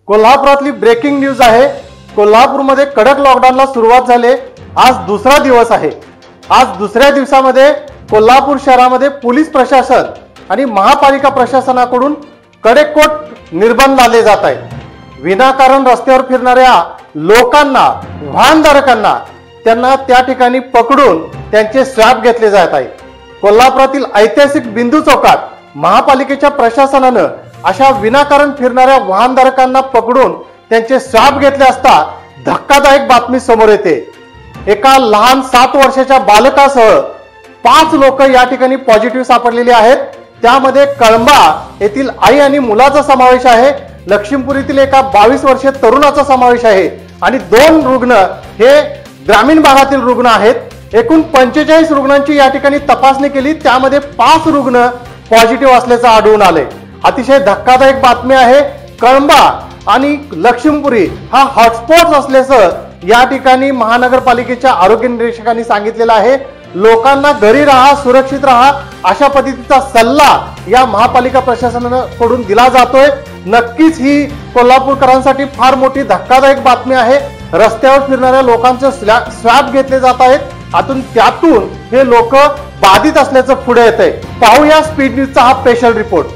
कोल्हापुरातली breaking news आहे। कोल्हापूरमध्ये कडक लॉकडाऊनला सुरुवात झाली। आज दुसरा दिवस आहे। आज दुसऱ्या दिवसामध्ये कोल्हापूर शहरामध्ये पोलीस प्रशासन आणि महापालिका प्रशासनाकडून कडेकोट निर्बंध लावले जात आहेत। विनाकारण रस्त्यावर फिरणाऱ्या लोकांना, वाहनधारकांना त्यांना त्या ठिकाणी पकडून त्यांचे स्वॅब घेतले जात आहेत। कोल्हापुरातील ऐतिहासिक बिंदू चौकात महापालिकेच्या प्रशासनानं अशा विनाकारण फिरणाऱ्या वाहनधारकांना पकडून त्यांचे स्वॅब घेतले असता धक्कादायक बातमी समोर येते। एका लहान 7 वर्षाच्या बालकासह 5 लोक या ठिकाणी पॉझिटिव्ह सापडलेले आहेत। त्यामध्ये कळंबा येथील आई आणि मुलाचा समावेश आहे। लक्ष्मीपुरीतील एका 22 वर्षीय तरुणाचा समावेश आहे आणि 2 रुग्ण हे ग्रामीण भागातील रुग्ण आहेत। एकूण 45 रुग्णांची या ठिकाणी तपासणी केली, त्यामध्ये 5 रुग्ण पॉझिटिव्ह असल्याचं आढळून आले। अतिशय धक्कादायक बातमी आहे। कळंबा आणि लक्ष्मीपुरी हा हॉटस्पॉट असल्याचं या ठिकाणी महानगरपालिकेच्या आरोग्य निरीक्षकांनी सांगितलेलं आहे। लोकांना घरी राहा, सुरक्षित राहा अशा पद्धतीचा सल्ला या महापालिका प्रशासनाकडून दिला जातोय। नक्कीच ही कोल्हापूरकरांसाठी फार मोठी धक्कादायक बातमी आहे। रस्त्यावर फिरणाऱ्या लोकांचे स्वॅब घेतले जात आहेत। त्यातून हे लोक बाधित असल्याचं पुढे येतंय। पाहूया स्पीड न्यूजचा हा स्पेशल रिपोर्ट।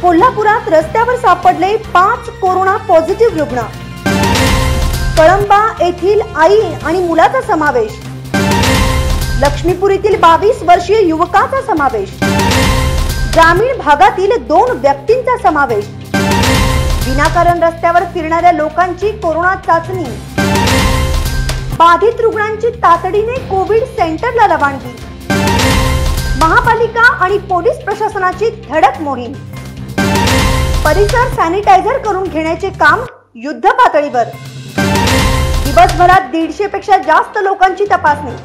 कोल्हापुरात रस्त्यावर सापडले 5 कोरोना पॉझिटिव्ह रुग्ण। कळंबा येथील आई आणि मुलाचा समावेश। लक्ष्मीपुरीतील 22 वर्षीय युवकाचा समावेश। ग्रामीण भागातील 2 व्यक्तींचा समावेश। विनाकारण रस्त्यावर फिरणाऱ्या लोकांची कोरोना चाचणी। बाधित रुग्णांची तातडीने कोविड सेंटरला रवानगी। महापालिका आणि पोलीस प्रशासनाची धडक मोहीम। परिसर सॅनिटायझर करून घेण्याचे काम युद्ध पातळीवर। दिवसभरात 150 पेक्षा जास्त लोकांची तपासणी।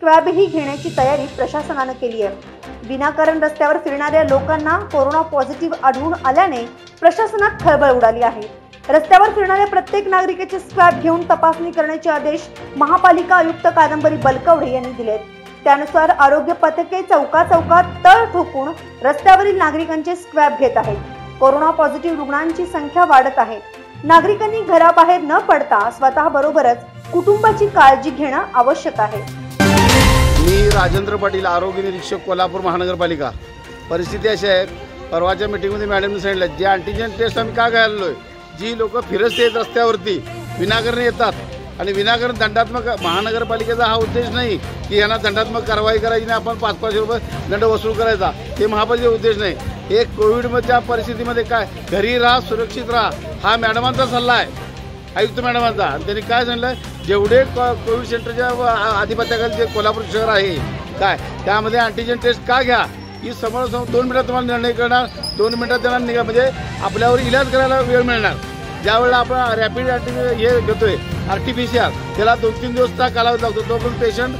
स्वॅबही घेण्याची तयारी प्रशासनाने केली आहे। विनाकारण रस्त्यावर फिरणाऱ्या लोकांना कोरोना पॉझिटिव्ह आढळून आल्याने प्रशासनात खळबळ उडाली आहे। रस्त्यावर फिरणाऱ्या प्रत्येक नागरिकाचे स्वॅब घेऊन तपासणी करण्याचे आदेश महापालिका आयुक्त कादंबरी बलकवडे यांनी दिलेत। त्यानुसार आरोग्य पथके चौकात तळ ठोकून रस्त्यावरील नागरिकांचे स्वॅब घेत आहेत। कोरोना पॉझिटिव्ह रुग्णांची संख्या वाढत आहे। नागरिकांनी घराबाहेर न पडता स्वतः बरोबरच कुटुंबाची काळजी घेणं आवश्यक आहे। मी राजेंद्र पाटील, आरोग्य निरीक्षक, कोल्हापूर महानगरपालिका। परिस्थिती अशी आहे, परवाच्या मीटिंगमध्ये मॅडमने सांगितलं जे अँटीजन टेस्ट आम्ही का घ्यायलोय, जी लोक फिरस्ते येत रस्त्यावरती विनाकारण येतात आणि विनाकारण दंडात्मक, महानगरपालिकेचा हा उद्देश नाही की यांना दंडात्मक कारवाई करायची नाही, आपण 500 रुपये दंड वसूल करायचा, हे महापालिकेचा उद्देश नाही। एक कोविडच्या परिस्थितीमध्ये काय, घरी राहा, सुरक्षित राहा हा मॅडमांचा सल्ला आहे। आयुक्त मॅडमांचा, आणि त्यांनी काय सांगितलं, जेवढे कोविड सेंटरच्या आधिपत्याखाली जे कोल्हापूर शहर आहे काय त्यामध्ये अँटीजन टेस्ट का घ्या, ही समोर 2 मिनिटात तुम्हाला निर्णय करणार, 2 मिनिटात त्यांना म्हणजे आपल्यावर इलाज करायला वेळ मिळणार. ज्यावेळेला आपण रॅपिड हे घेतोय RT-PCR, त्याला 2-3 दिवसचा कालावधी लागतो, तो पण पेशंट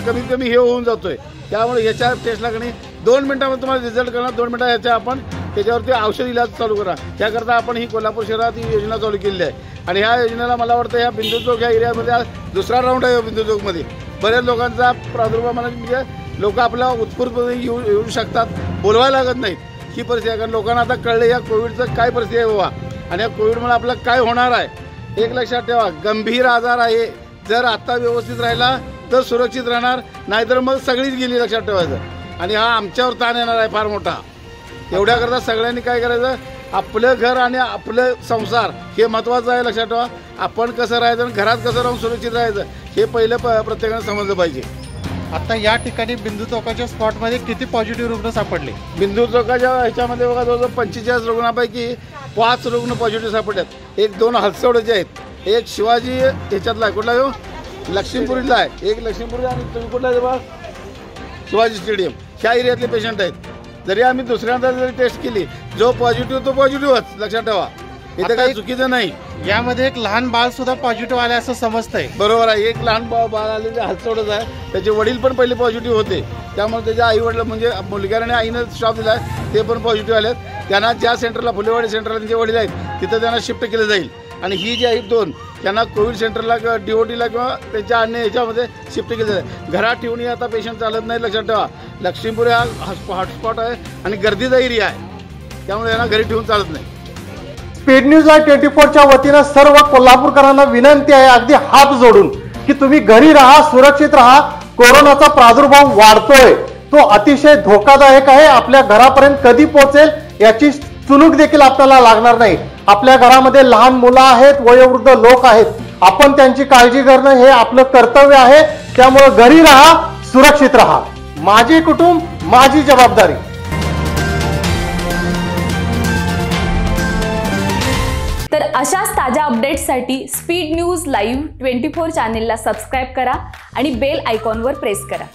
कमीत कमी हे होऊन जातोय. त्यामुळे ह्याच्या टेस्टला कणी 2 मिनिटांमध्ये तुम्हाला रिझल्ट करणार, 2 मिनिटात ह्याच्या आपण त्याच्यावरती औषध इलाज चालू करा. त्याकरता आपण ही कोल्हापूर शहरात ही योजना चालू केलेली आहे. आणि ह्या योजनेला मला वाटतं ह्या बिंदू चौक या एरियामध्ये दुसरा राऊंड आहे. बिंदू चौकमध्ये बऱ्याच लोकांचा प्रादुर्भाव म्हणजे लोक आपल्या उत्स्फूर्तपणे येऊ शकतात, बोलवायला लागत नाहीत ही परिस्थिती आहे. कारण लोकांना आता कळलं या कोविडचं काय परिस्थिती आहे बाबा, आणि या कोविडमुळे आपल्याला काय होणार आहे. एक लक्षात ठेवा, गंभीर आजार आहे. जर आता व्यवस्थित राहिला तर सुरक्षित राहणार, नाहीतर मग सगळीच गेली, लक्षात ठेवायचं. आणि हा आमच्यावर ताण येणार आहे फार मोठा. एवढ्याकरता सगळ्यांनी काय करायचं, आपलं घर आणि आपलं संसार हे महत्त्वाचं आहे. लक्षात ठेवा, आपण कसं राहायचं आणि घरात कसं राहून सुरक्षित राहायचं हे पहिलं प्रत्येकाने समजलं पाहिजे. आता या ठिकाणी बिंदू चौकाच्या स्पॉटमध्ये किती पॉझिटिव्ह रुग्ण सापडले? बिंदू चौकाच्या ह्याच्यामध्ये बघा जवळजवळ 45 रुग्णांपैकी 5 रुग्ण पॉझिटिव्ह सापडतात. 1-2 हलसवड्याचे आहेत, एक शिवाजी ह्याच्यातला आहे, कुठला येऊ लक्ष्मीपुरीतला आहे, एक लक्ष्मीपुरी, आणि तुम्ही कुठला आहे बघा शिवाजी स्टेडियम, ह्या एरियातले पेशंट आहेत. जरी आम्ही दुसऱ्यांदा जरी टेस्ट केली, जो पॉझिटिव्ह तो पॉझिटिव्हच, लक्षात ठेवा, इथं काही चुकीचं नाही. यामध्ये एक लहान बाळ सुद्धा पॉझिटिव्ह आले असं समजतंय. बरोबर आहे, एक लहान बाळ आलेले हलसवडच आहे, त्याचे वडील पण पहिले पॉझिटिव्ह होते. त्यामुळे त्याच्या आई वडील म्हणजे मुलग्याने आईनं स्टॉप दिला आहे, ते पण पॉझिटिव्ह आलेत. त्यांना ज्या सेंटरला फुलेवाडी सेंटरला त्यांचे वडील आहेत तिथं त्यांना शिफ्ट केलं जाईल. आणि ही जी आहेत 2 त्यांना कोविड सेंटरला किंवा DOTला किंवा त्यांच्या अन्य ह्याच्यामध्ये शिफ्ट केलं जाईल. घरात ठेवून आता पेशंट चालत नाही, लक्षात ठेवा. लक्ष्मीपुरी हा हॉटस्पॉट आहे आणि गर्दीचा एरिया आहे, त्यामुळे यांना घरी ठेवून चालत नाही. स्पीड न्यूज लाईव्ह 24च्या वतीनं सर्व कोल्हापूरकरांना विनंती आहे, अगदी हात जोडून, की तुम्ही घरी राहा, सुरक्षित राहा. कोरोनाचा प्रादुर्भाव वाढतोय, तो अतिशय धोकादायक आहे. आपल्या घरापर्यंत कधी पोहोचेल याची चुणूक देखील आपल्याला लागणार नाही. आपल्या घरामध्ये लहान मुलं आहेत, वयोवृद्ध लोक आहेत, आपण त्यांची काळजी करणं हे आपलं कर्तव्य आहे. त्यामुळे घरी राहा, सुरक्षित राहा. माझे कुटुंब, माझी जबाबदारी. तर अशाच ताज्या अपडेट्ससाठी स्पीड न्यूज लाईव्ह 24 चॅनेलला सबस्क्राईब करा आणि बेल आयकॉनवर प्रेस करा.